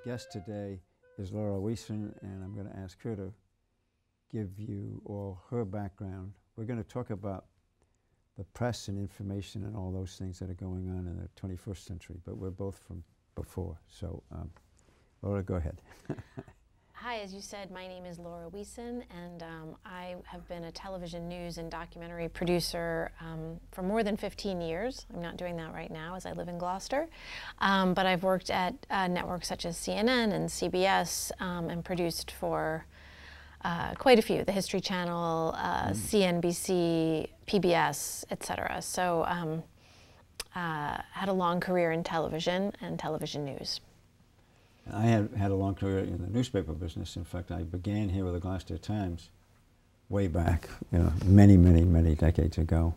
guest today is Laura Wiesen, and I'm going to ask her to give you all her background. We're going to talk about the press and information and all those things that are going on in the 21st century, but we're both from before. So, Laura, go ahead. Hi, as you said, my name is Laura Wiesen, and I have been a television news and documentary producer for more than 15 years. I'm not doing that right now as I live in Gloucester, but I've worked at networks such as CNN and CBS and produced for quite a few, the History Channel, CNBC, PBS, etc. So had a long career in television and television news. I had a long career in the newspaper business. In fact, I began here with the Gloucester Times way back, many decades ago.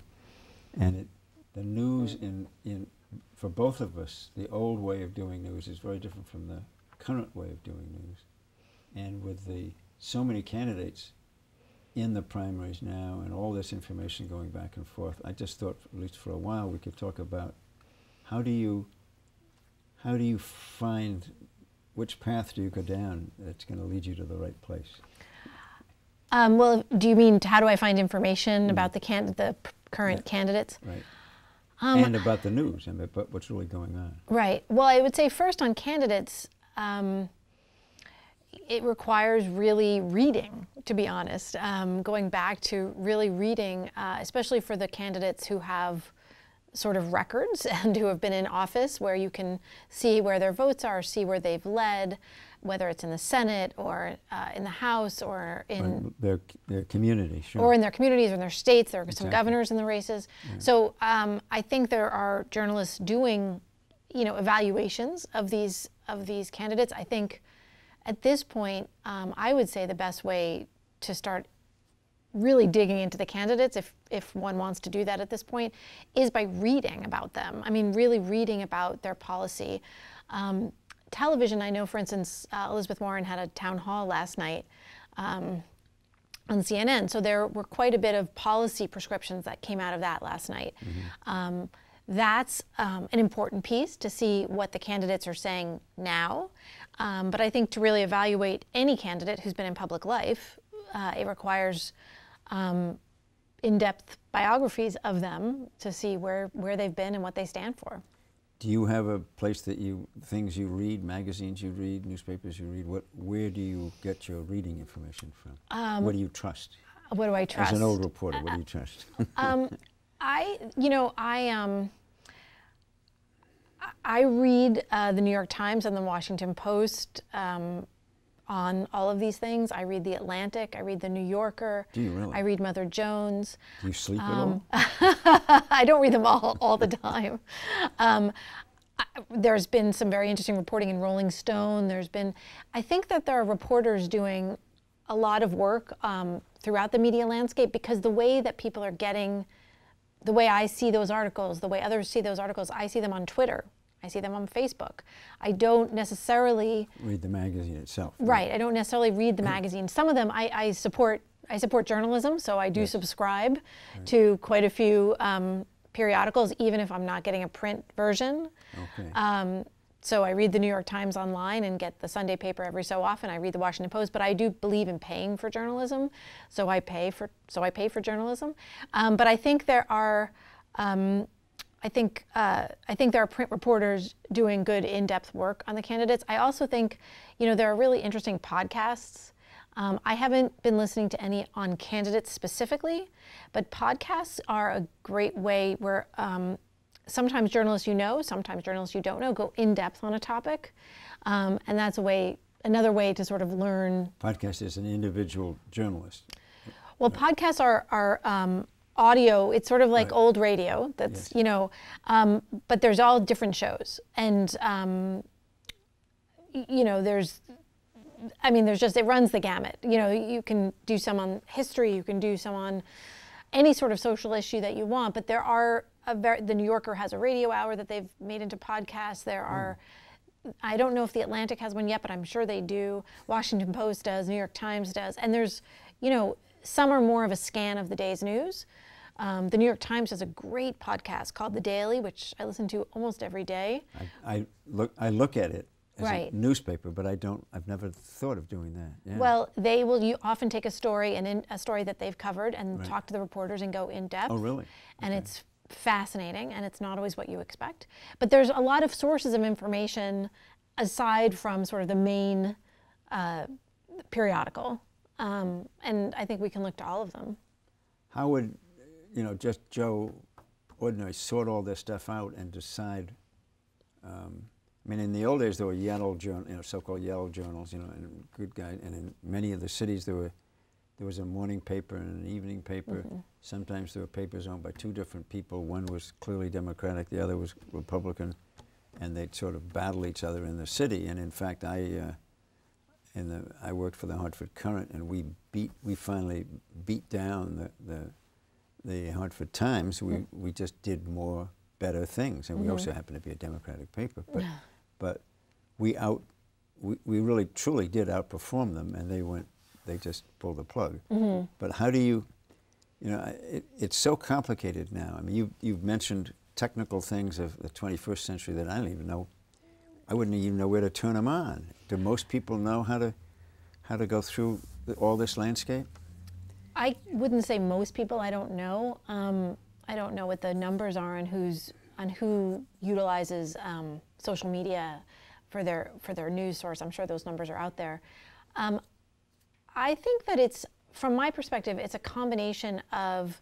And the news for both of us, the old way of doing news is very different from the current way of doing news. And with so many candidates in the primaries now and all this information going back and forth, I just thought, at least for a while, we could talk about how do you find, which path do you go down that's going to lead you to the right place? Well, do you mean how do I find information about the current candidates? Right. And about the news and about what's really going on. Right. Well, I would say first on candidates, it requires really reading, to be honest. Going back to really reading, especially for the candidates who have sort of records and who have been in office, where you can see where their votes are, see where they've led, whether it's in the Senate or in the House or in their community, sure. Or in their communities or in their states. There are some Exactly. governors in the races. Yeah. So I think there are journalists doing, evaluations of these candidates. I think at this point, I would say the best way to start really digging into the candidates, if one wants to do that at this point, is by reading about them. I mean, really reading about their policy. Television, I know, for instance, Elizabeth Warren had a town hall last night on CNN, so there were quite a bit of policy prescriptions that came out of that last night. Mm-hmm. That's an important piece to see what the candidates are saying now. But I think to really evaluate any candidate who's been in public life, it requires in-depth biographies of them to see where they've been and what they stand for. Do you have a place that things you read, magazines you read, newspapers you read? Where do you get your reading information from? What do you trust? What do I trust? As an old reporter, what do you trust? I read the New York Times and the Washington Post on all of these things. I read The Atlantic, I read The New Yorker. Do you really? I read Mother Jones. Do you sleep at all? I don't read them all the time. There's been some very interesting reporting in Rolling Stone. I think that there are reporters doing a lot of work throughout the media landscape, because the way that people are getting, the way I see those articles, the way others see those articles, I see them on Twitter. I see them on Facebook. I don't necessarily read the magazine itself. Right. I don't necessarily read the magazine. Some of them I support journalism, so I do subscribe to quite a few periodicals, even if I'm not getting a print version. Okay. So I read the New York Times online and get the Sunday paper every so often. I read the Washington Post, but I do believe in paying for journalism, so I pay for journalism. But I think there are. I think there are print reporters doing good in-depth work on the candidates. I also think, there are really interesting podcasts. I haven't been listening to any on candidates specifically, but podcasts are a great way where sometimes journalists sometimes journalists you don't know go in-depth on a topic, and that's another way to sort of learn. Podcast is an individual journalist. Well, podcasts are audio. It's sort of like old radio. That's but there's all different shows, and it runs the gamut. You can do some on history. You can do some on any sort of social issue that you want. But there are the New Yorker has a radio hour that they've made into podcasts. There are. I don't know if the Atlantic has one yet, but I'm sure they do. Washington Post does. New York Times does. And there's, some are more of a scan of the day's news. The New York Times has a great podcast called The Daily, which I listen to almost every day. I look at it as Right. a newspaper, but I've never thought of doing that. Yeah. Well, they will often take a story a story that they've covered and Right. talk to the reporters and go in depth. Oh, really? And Okay. it's fascinating, and it's not always what you expect. But there's a lot of sources of information aside from sort of the main periodical, and I think we can look to all of them. How would, just Joe Ordinary sort all this stuff out and decide? I mean, in the old days there were yellow journal, so-called yellow journals, and good guy. And in many of the cities there was a morning paper and an evening paper. Mm-hmm. Sometimes there were papers owned by two different people. One was clearly Democratic, the other was Republican, and they'd sort of battle each other in the city. And in fact, I worked for the Hartford Courant, and we finally beat down the Hartford Times. We just did more better things, and we also happened to be a Democratic paper. But we really truly did outperform them, and they just pulled the plug. But how do you, it's so complicated now. I mean, you've mentioned technical things of the 21st century that I don't even know. I wouldn't even know where to turn them on. Do most people know how to go through all this landscape? I wouldn't say most people. I don't know. I don't know what the numbers are on who utilizes social media for their news source. I'm sure those numbers are out there. I think that it's, from my perspective, it's a combination of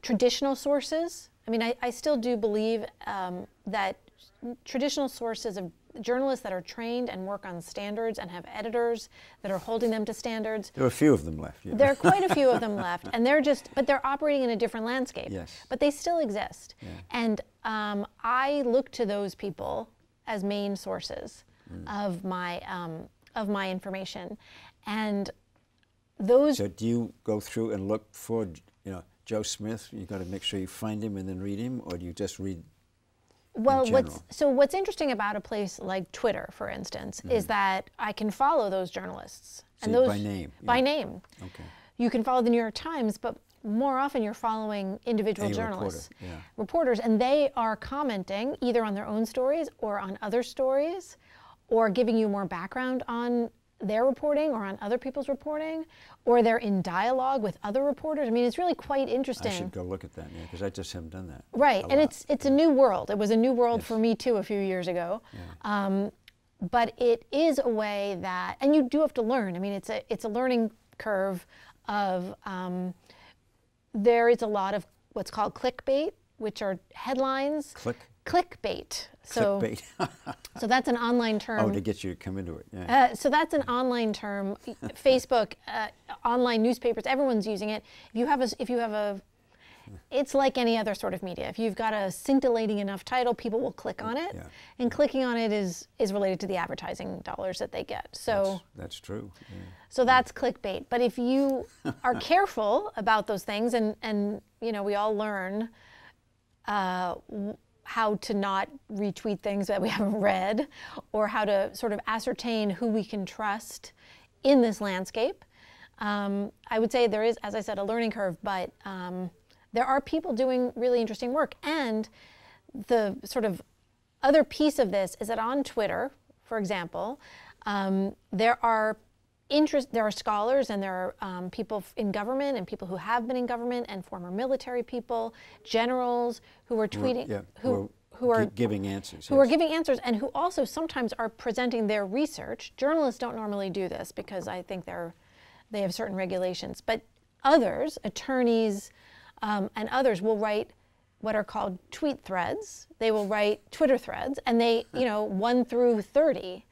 traditional sources. I mean, I still do believe that traditional sources of journalists that are trained and work on standards and have editors that are holding them to standards. There are a few of them left. Yeah. There are quite a few of them left, and but they're operating in a different landscape. Yes. But they still exist. Yeah. And I look to those people as main sources of my information. And those. So do you go through and look for, Joe Smith? You got to make sure you find him and then read him, or do you just read? Well, in general? what's interesting about a place like Twitter, for instance, is that I can follow those journalists. So by name? By Yeah. name. Okay. You can follow the New York Times, but more often you're following individual A journalists, reporter, yeah. reporters, and they are commenting either on their own stories or on other stories, or giving you more background on their reporting or on other people's reporting, or they're in dialogue with other reporters. I mean, it's really quite interesting. I should go look at that, yeah, because I just haven't done that. Right, and lot. it's a new world. It was a new world Yes. for me too a few years ago. Yeah. But it is a way that, and you do have to learn. I mean, it's a learning curve of, there is a lot of what's called clickbait, which are headlines. Clickbait. So, Clickbait. so that's an online term. Oh, to get you to come into it, yeah. So that's an online term. Facebook, online newspapers, everyone's using it. If you have a, it's like any other sort of media. If you've got a scintillating enough title, people will click on it, Yeah. and clicking on it is related to the advertising dollars that they get. So That's true. Yeah. so that's clickbait. But if you are careful about those things, and we all learn how to not retweet things that we haven't read, or how to sort of ascertain who we can trust in this landscape. I would say there is, as I said, a learning curve, but there are people doing really interesting work. And the sort of other piece of this is that on Twitter, for example, there are scholars, and there are people in government, and people who have been in government, and former military people, generals who are tweeting, who are giving answers. Who are giving answers, and who also sometimes are presenting their research. Journalists don't normally do this because I think they have certain regulations. But others, attorneys, and others will write what are called tweet threads. They will write Twitter threads, and they, 1 through 30,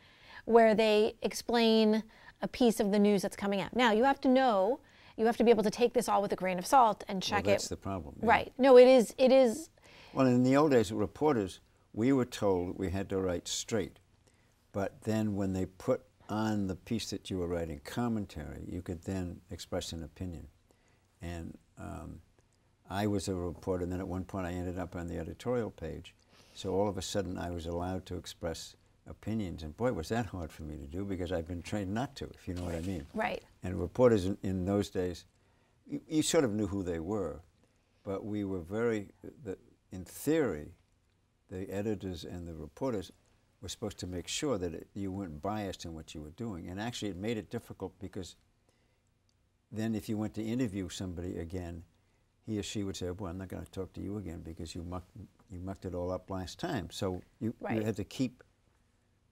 where they explain a piece of the news that's coming out. Now, you have to be able to take this all with a grain of salt and check That's the problem. Yeah. Right. No, it is. Well, in the old days, reporters, we were told we had to write straight. But then when they put on the piece that you were writing commentary, you could then express an opinion. And I was a reporter, and then at one point I ended up on the editorial page. So all of a sudden I was allowed to express opinions, and boy, was that hard for me to do, because I've been trained not to, if you know what I mean. Right. And reporters in those days, you sort of knew who they were, but we were in theory, the editors and the reporters were supposed to make sure that you weren't biased in what you were doing. And actually it made it difficult because then if you went to interview somebody again, he or she would say, "Boy, I'm not going to talk to you again because you mucked it all up last time." So you had to keep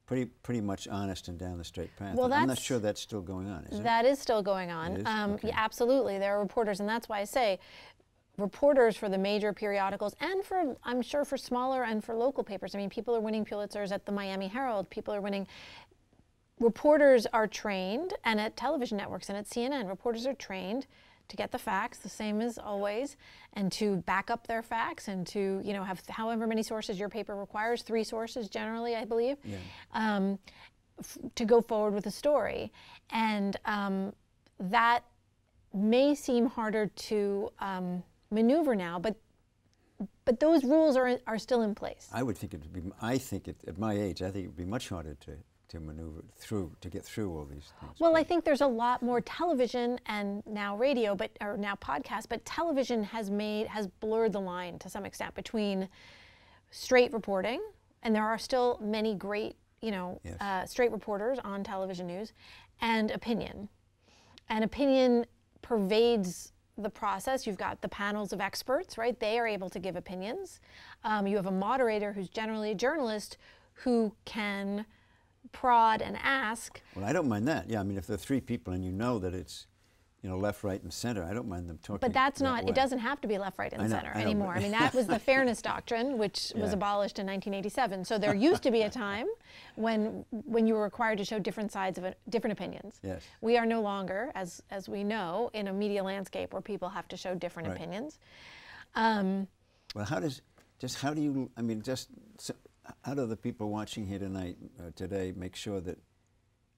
pretty much honest and down the straight path. Well, I'm not sure that's still going on, is it? That is still going on. It is? Okay. Yeah, absolutely. There are reporters, and that's why I say reporters for the major periodicals and for, I'm sure, for smaller and for local papers. I mean, people are winning Pulitzers at the Miami Herald. People are winning. Reporters are trained, and at television networks and at CNN, reporters are trained to get the facts, the same as always, and to back up their facts, and to have however many sources your paper requires, 3 sources generally, I believe, to go forward with a story. And that may seem harder to maneuver now, but those rules are still in place. I would think it would be. At my age, I think it would be much harder to maneuver through, to get through all these things. Well, I think there's a lot more television and now radio, or now podcast, but television has blurred the line to some extent between straight reporting, and there are still many great, straight reporters on television news, and opinion. And opinion pervades the process. You've got the panels of experts, right? They are able to give opinions. You have a moderator who's generally a journalist who can prod and ask. Well, I don't mind that. Yeah, I mean, if there are 3 people and you know that it's, left, right, and center, I don't mind them talking. But that's not. Way. It doesn't have to be left, right, and center anymore. I mean, that was the Fairness Doctrine, which was abolished in 1987. So there used to be a time when you were required to show different sides of different opinions. Yes. We are no longer, as we know, in a media landscape where people have to show different opinions. Well, how do the people watching here today make sure that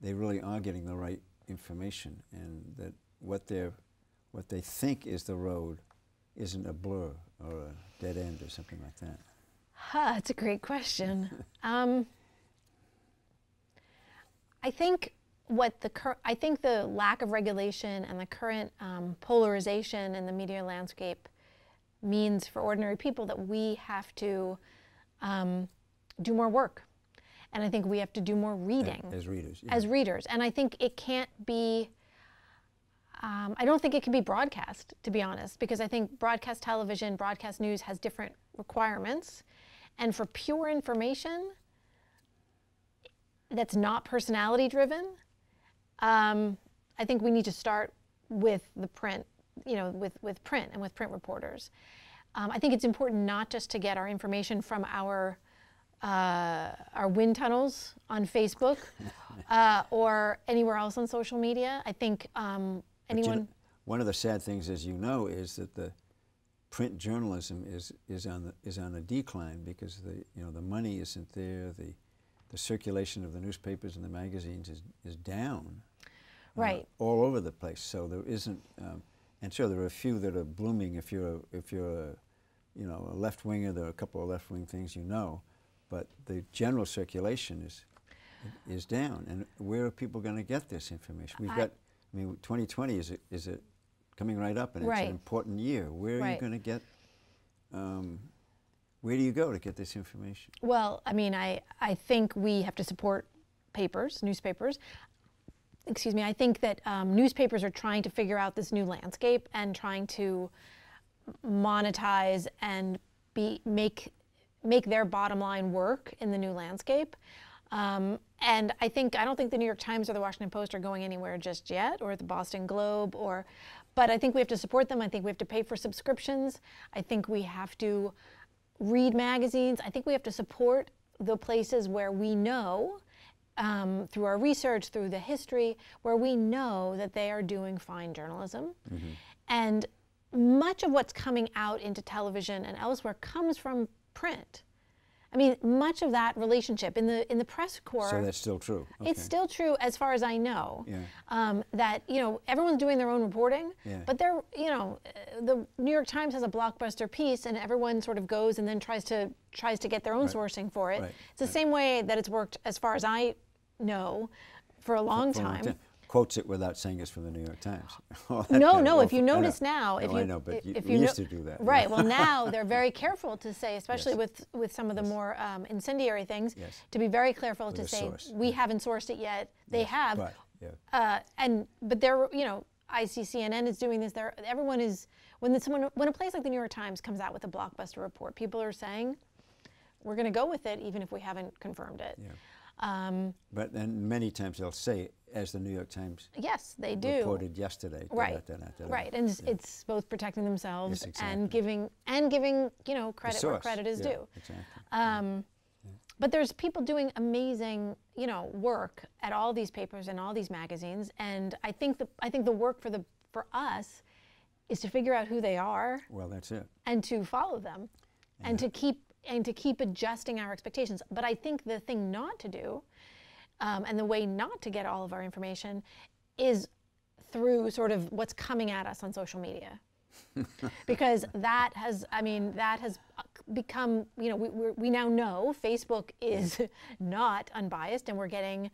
they really are getting the right information, and that what they think is the road isn't a blur or a dead end or something like that? That's a great question. I think the lack of regulation and the current polarization in the media landscape means for ordinary people that we have to do more work. And I think we have to do more reading. As readers. Yeah. As readers. And I think it can't be, I don't think it can be broadcast, to be honest, because I think broadcast television, broadcast news has different requirements. And for pure information that's not personality driven, I think we need to start with the print, with print and with print reporters. I think it's important not just to get our information from our wind tunnels on Facebook or anywhere else on social media. I think one of the sad things, as you know, is that the print journalism is on a decline because the money isn't there. The circulation of the newspapers and the magazines is down. Right. All over the place. So there isn't. And sure, there are a few that are blooming. If you're a left winger, there are a couple of left wing things, but the general circulation is down. And where are people going to get this information? 2020 is coming right up, and it's an important year. Where are you going to get? Where do you go to get this information? Well, I mean, I think we have to support newspapers. Excuse me. I think that newspapers are trying to figure out this new landscape and trying to monetize and make their bottom line work in the new landscape. And I don't think the New York Times or the Washington Post are going anywhere just yet, or the Boston Globe, but I think we have to support them. I think we have to pay for subscriptions. I think we have to read magazines. I think we have to support the places where we know, through our research, through the history, where we know that they are doing fine journalism. Mm-hmm. And much of what's coming out into television and elsewhere comes from print. I mean, much of that relationship in the press corps. So that's still true. Okay. It's still true as far as I know. Yeah. That everyone's doing their own reporting, yeah. but the New York Times has a blockbuster piece, and everyone sort of goes and then tries to get their own sourcing for it. Right. It's the same way that it's worked, as far as I know, for a long time. quotes it without saying it's from the New York Times. All that No, kind of no. If you awful- I notice know. now, if No, you I know, but if we you used know- to do that. right? Well, now they're very careful to say, especially Yes. with some of the more incendiary things, Yes. to be very careful With to a say source, we yeah. haven't sourced it yet. They Yes, have, but, yeah. but they're I see CNN is doing this. Everyone is when a place like the New York Times comes out with a blockbuster report, people are saying we're going to go with it even if we haven't confirmed it. Yeah. But then many times they'll say, as the New York Times Yes, they do. reported yesterday. Right, da-da-da-da-da. right, and Yeah. it's both protecting themselves Yes, exactly. and giving The credit where source. credit is Yeah, due. Exactly. But there's people doing amazing, work at all these papers and all these magazines, and I think the work for us is to figure out who they are Well, that's it. and to follow them, and to keep adjusting our expectations. But I think the thing not to do, and the way not to get all of our information, is through sort of what's coming at us on social media. Because that has become, we now know Facebook is not unbiased, and we're getting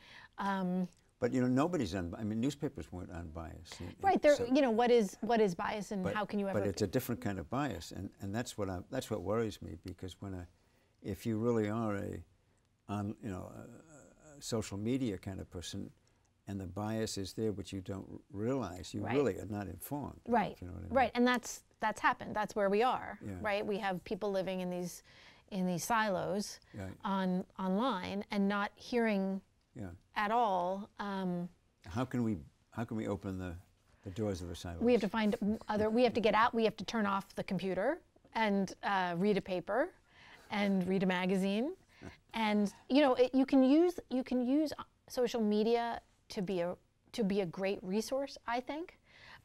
But nobody's newspapers weren't unbiased. right there. So- What is bias, and how can you ever? But it's a different kind of bias, and that's what worries me, because if you really are a social media kind of person, and the bias is there, but you don't realize, you Right. really are not informed. Right, if you know what I mean. right, and that's happened. That's where we are, Yeah. right? We have people living in these silos Right. online and not hearing Yeah. at all. How can we open the doors of the silos? We have to find other. We have to get out. We have to turn off the computer and read a paper, and read a magazine, and you can use social media to be a great resource, I think,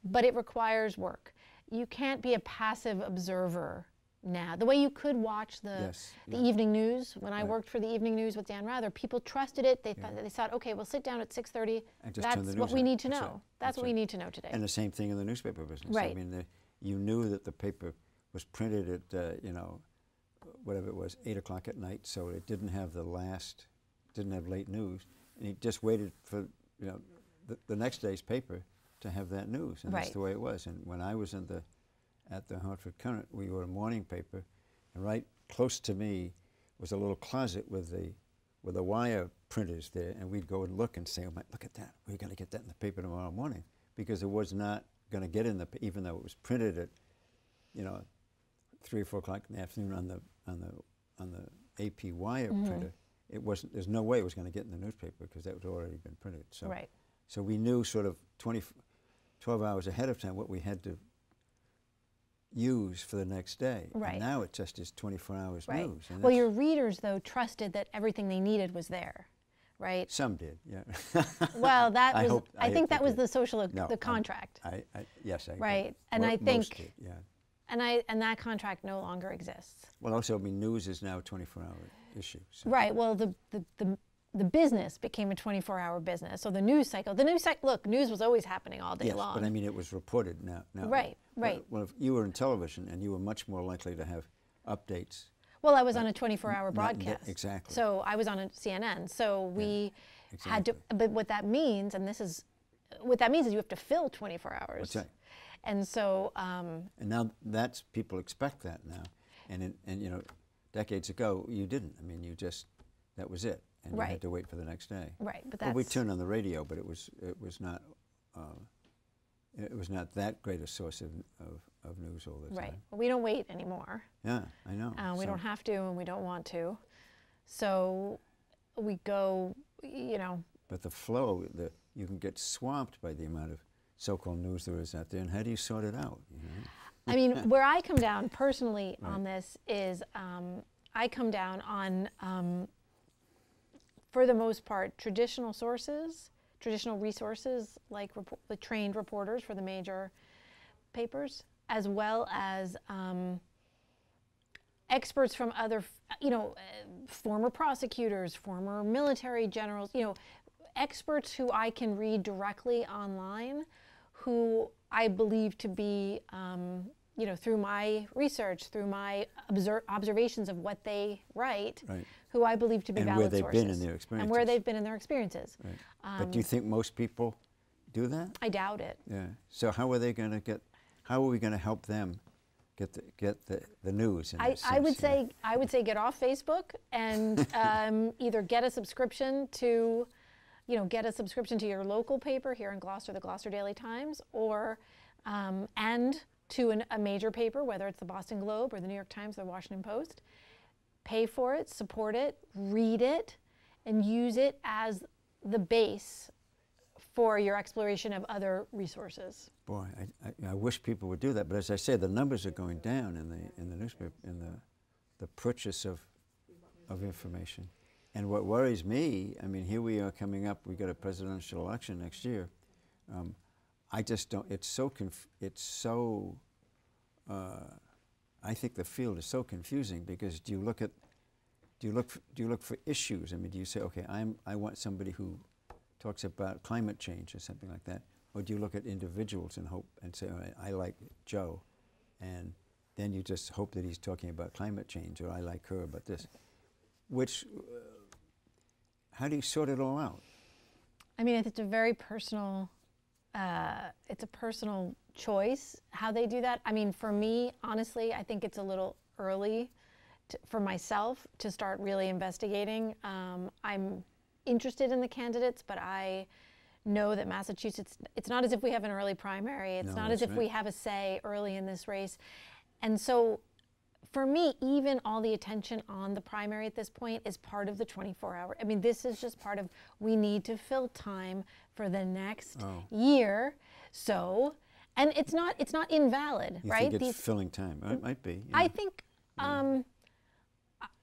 but it requires work. You can't be a passive observer now. The way you could watch the Yes, yeah. evening news. When I Right. worked for the evening news with Dan Rather, people trusted it. They thought, okay, we'll sit down at 6:30. And just turn That's the what news we on. need to That's know. right. That's what we need to know today. And the same thing in the newspaper business. Right. I mean, you knew that the paper was printed at whatever it was, 8 o'clock at night, so it didn't have late news, and you just waited for the next day's paper to have that news, and that's Right. the way it was. And when I was at the Hartford Courant, we were a morning paper, and right close to me was a little closet with the wire printers there, and we'd go and look and say, "Oh my, look at that! We're going to get that in the paper tomorrow morning," because it was not going to get in even though it was printed at 3 or 4 o'clock in the afternoon on the AP wire printer. It wasn't. There's no way it was going to get in the newspaper because that had already been printed. So, Right. So we knew sort of 12 hours ahead of time what we had to use for the next day. Right. And now it just is 24 hours Right. news. And Well, that's- your readers, though, trusted that everything they needed was there, right? Some did, yeah. Well, that I was. hope- I I think hope that they was did. the social No, the contract, Yes, I agree. right? And I Most think, did, yeah. and that contract no longer exists. Well, also, news is now a 24-hour issue. So. Right. Well, the business became a 24-hour business. So the news cycle. Look, news was always happening all day Yes, long. but it was reported now. Right, right. Well, if you were in television, and you were much more likely to have updates. Well, I was on a 24-hour Not- broadcast. exactly. So I was on a CNN. So we had to. exactly. But what that means, is you have to fill 24 hours. That's right. And so. And now people expect that now, and decades ago you didn't. That was it, and you Right. had to wait for the next day. Right, but Well, we that's. turned on the radio, but it was not that great a source of news all the time. Right. Well, we don't wait anymore. Yeah, I know. We So- don't have to, and we don't want to. So we go. But the flow, you can get swamped by the amount of so-called news there is out there, and how do you sort it out? I mean, where I come down personally Right. on this is I come down on, for the most part, traditional resources like the trained reporters for the major papers, as well as experts from other, former prosecutors, former military generals, experts who I can read directly online, who I believe to be, through my research, through my observations of what they write, Right. who I believe to be And valid where they've sources. been in their And where experiences. they've been in their experiences. Right. But do you think most people do that? I doubt it. Yeah. So how are they going to get? How are we going to help them get the news? In that sense, I would say get off Facebook and either get a subscription to, get a subscription to your local paper here in Gloucester, the Gloucester Daily Times, or and to a major paper, whether it's the Boston Globe or the New York Times or the Washington Post. Pay for it, support it, read it, and use it as the base for your exploration of other resources. Boy, I wish people would do that. But as I say, the numbers are going down in the newspaper, in the purchase of information. And what worries me, I mean, here we are coming up. We got a presidential election next year. I just don't. It's so. I think the field is so confusing because do you look for issues? I mean, do you say, okay, I want somebody who talks about climate change or something like that, or do you look at individuals and hope and say, all right, I like Joe, and then you just hope that he's talking about climate change, or I like her about this. Which, how do you sort it all out? I mean, it's a very personal. It's a personal choice how they do that. I mean, for me, honestly, I think it's a little early for myself to start really investigating. I'm interested in the candidates, but I know that Massachusetts, it's not as if we have an early primary. It's not as if we have a say early in this race. And so for me, even all the attention on the primary at this point is part of the 24-hour. I mean, this is just part of, we need to fill time for the next year. So, and it's not invalid, right? You think it's filling time? It might be. Yeah. I think,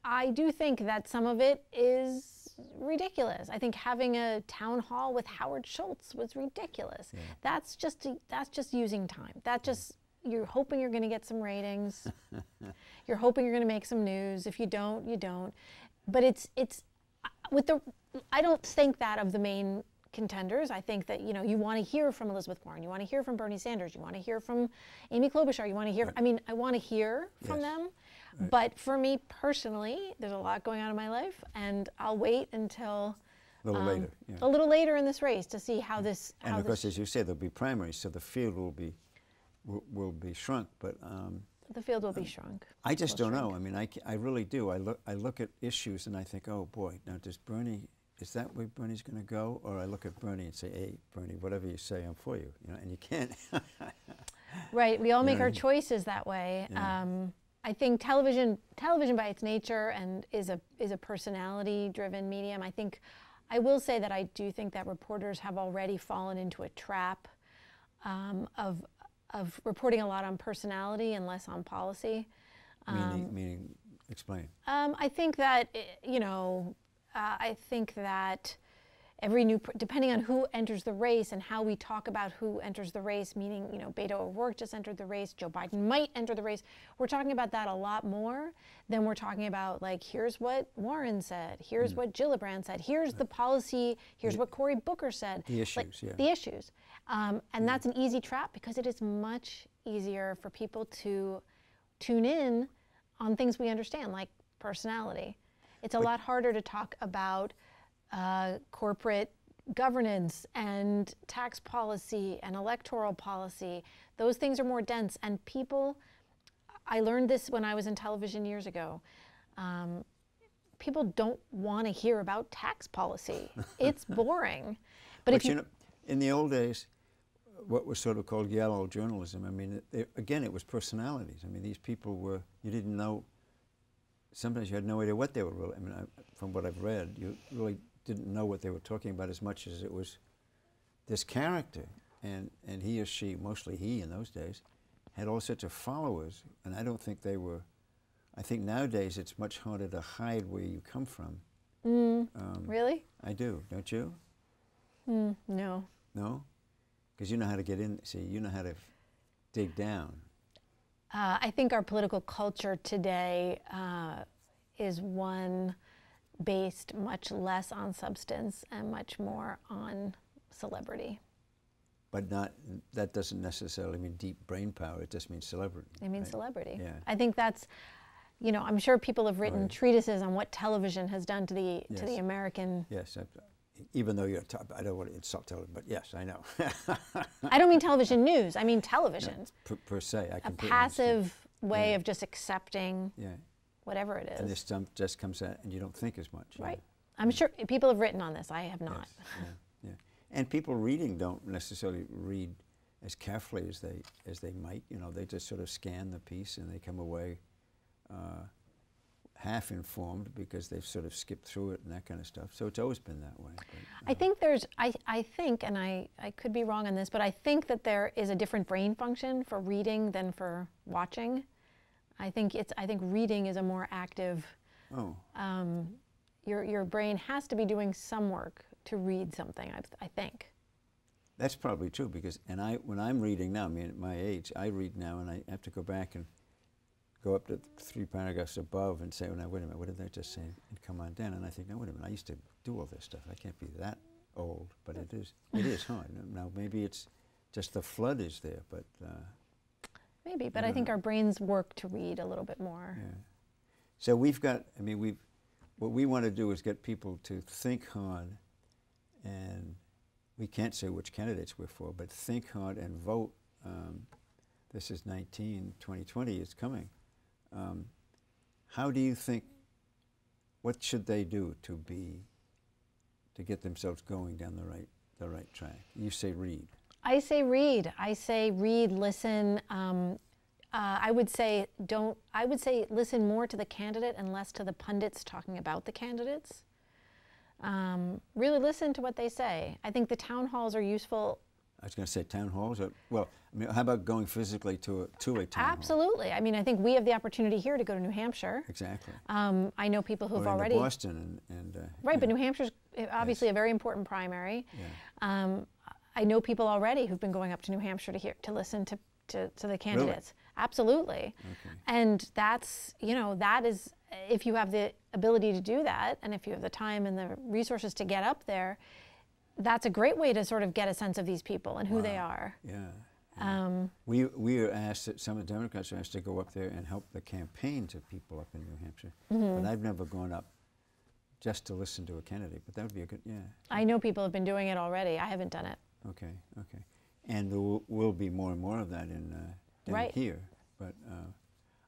I do think that some of it is ridiculous. I think having a town hall with Howard Schultz was ridiculous. Yeah. That's just using time. That just, you're hoping you're going to get some ratings. You're hoping you're going to make some news. If you don't, you don't. But it's with the, I don't think that of the main contenders. I think that, you want to hear from Elizabeth Warren. You want to hear from Bernie Sanders. You want to hear from Amy Klobuchar. You want to hear, I mean, I want to hear from them. Right. But for me personally, there's a lot going on in my life, and I'll wait until a little later. Yeah. A little later in this race to see how this. And of course, as you say, there'll be primaries, so the field will be shrunk. But the field will be shrunk. I just don't know. I mean, I really do. I look at issues and I think, oh boy, now does Bernie? Is that where Bernie's going to go? Or I look at Bernie and say, hey, Bernie, whatever you say, I'm for you. And you can't. Right. We all make our choices that way. Yeah. I think television by its nature and is a personality-driven medium. I will say that I do think that reporters have already fallen into a trap of reporting a lot on personality and less on policy. Meaning, explain. I think that I think that depending on who enters the race and how we talk about who enters the race, meaning, Beto O'Rourke just entered the race, Joe Biden might enter the race. We're talking about that a lot more than we're talking about, like, here's what Warren said, here's what Gillibrand said, here's the policy, here's what Cory Booker said. The issues, The issues. And that's an easy trap because it is much easier for people to tune in on things we understand, like personality. It's a lot harder to talk about corporate governance and tax policy and electoral policy. Those things are more dense, and people, I learned this when I was in television years ago, people don't want to hear about tax policy. It's boring. But if in the old days, what was sort of called yellow journalism, I mean, again, it was personalities. I mean, these people were, you didn't know, sometimes you had no idea what they were really, I mean, from what I've read, you really didn't know what they were talking about as much as it was this character. And he or she, mostly he in those days, had all sorts of followers. And I don't think they were, I think nowadays it's much harder to hide where you come from. Really? I do, don't you? No. No? Because you know how to get in, see, you know how to dig down. I think our political culture today is one based much less on substance and much more on celebrity. But that doesn't necessarily mean deep brain power, it just means celebrity. It means celebrity. Yeah. I think that's, I'm sure people have written treatises on what television has done to the American even though you're top, I don't want to insult television, but yes, I know. I don't mean television news. I mean television. Per se, I A completely passive way Yeah. of just accepting understand. Yeah, whatever it is. and this stuff just comes out, and you don't think as much. Right. I'm sure people have written on this. I have not. Yes, yeah, yeah. And people reading don't necessarily read as carefully as they might. You know, they just sort of scan the piece and they come away half informed because they've sort of skipped through it and that kind of stuff. So it's always been that way. But, I think there's, I think, and I could be wrong on this, but I think that there is a different brain function for reading than for watching. I think reading is a more active, oh, your brain has to be doing some work to read something, I think. that's probably true because, when I'm reading now, I mean, at my age, I read now and I have to go back and go up to 3 paragraphs above and say, well, now, wait a minute, what did they just say? And come on down. And I think, no, wait a minute, I used to do all this stuff. I can't be that old, but it is hard. Now, maybe it's just the flood is there, but... Maybe, but I think our brains work to read a little bit more. Yeah. So we've got, I mean, what we want to do is get people to think hard, and we can't say which candidates we're for, but think hard and vote. This is 2020 is coming. How do you think, what should they do to get themselves going down the right track? You say read. I say read. I say read, listen. I would say listen more to the candidate and less to the pundits talking about the candidates. Really listen to what they say. I think the town halls are useful. I was going to say town halls. Well, I mean, how about going physically to a town hall? Absolutely. I mean, I think we have the opportunity here to go to New Hampshire. Exactly. I know people who've or already Boston and right, yeah. but New Hampshire's obviously a very important primary. Yeah. I know people already who've been going up to New Hampshire to listen to the candidates. Really? Absolutely. Okay. And that's, that is, if you have the ability to do that, and if you have the time and the resources to get up there, that's a great way to sort of get a sense of these people and who they are. Yeah. Yeah. We are asked, some of the Democrats are asked to go up there and help the campaigns of people up in New Hampshire. But I've never gone up just to listen to a candidate, but that would be a good, yeah. I know people have been doing it already. I haven't done it. Okay, okay. And there will be more and more of that down here. But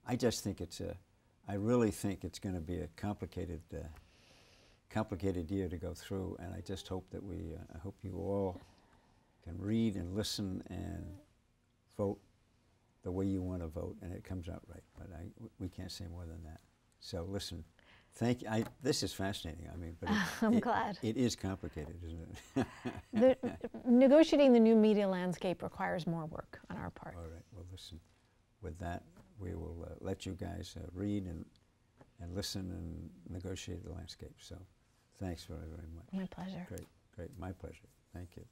I just think I really think it's going to be a complicated year to go through, and I just hope that I hope you all can read and listen and vote the way you want to vote, and it comes out right. But we can't say more than that. So listen, thank you. This is fascinating. I mean, but I'm glad. It is complicated, isn't it? Negotiating the new media landscape requires more work on our part. All right. Well, listen. With that, we will let you guys read and listen and negotiate the landscape. So, thanks very, very much. My pleasure. Great, great. My pleasure. Thank you.